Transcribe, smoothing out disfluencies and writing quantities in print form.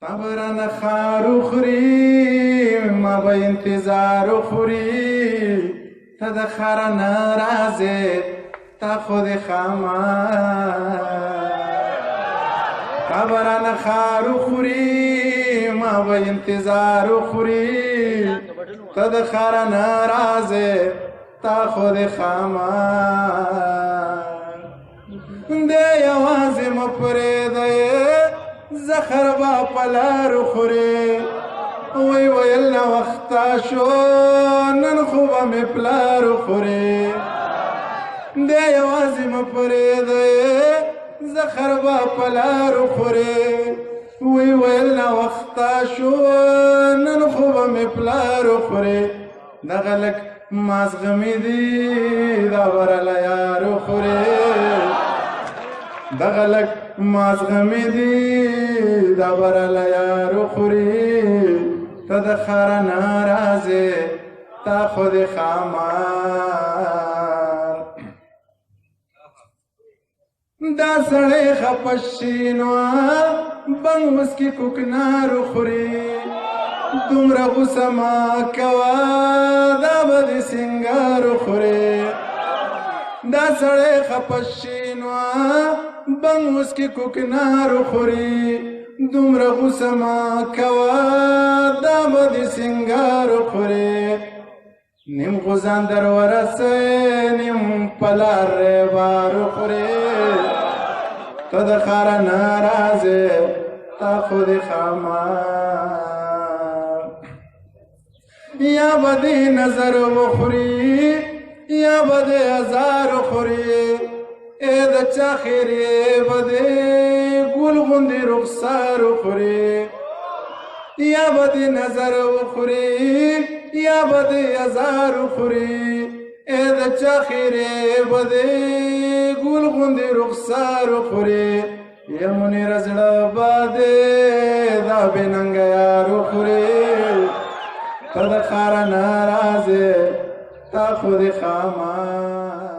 تبرن خارو خوري ما به انتظار خوري تا د خار ناراضه تا خود خامار تبرن خارو خوري ما به انتظار خوري تا د خار ناراضه تا خود خامار دے یوازې مپرېږدی زخر با پلار خوري وی ویل ناوخته شو نن خو به مې پلار خوري دې یوازې مه پرېږدی زخر به پلار خوري وی ویل ناوخته شو نن خو به مې پلار خوري دغه لږ مازغمې دي دا برله یار خوري دغه لږ مازغمې دي دا برله یار خوري ته د خار ناراضې تا خود خامار دا سړی خفه شي نو بنګ مسکي کوکنار خوري دومره غوسه مه کوه دا به د سینګار خوري دا سړی خفه شي نو بنګ مسکي کوکنار خوري دومره غوسه مه کوه دا به د سینګار خوري نیم غوزان در ورسئ نیم پلار ریبار خوري ته د خار ناراضې تا خود خامار یا به د نظر وخوري یا به د ازار خوري ای د چا خیرې به د ګل غوندې رخسار خوري یا به د نظر وخوري یا به د ازار خوري ای د چا خیرې به د ګل غوندې رخسار خوري یا منیر زړه به د دا بې ننګه یار خوري ته د خار ناراضې تا خود خامار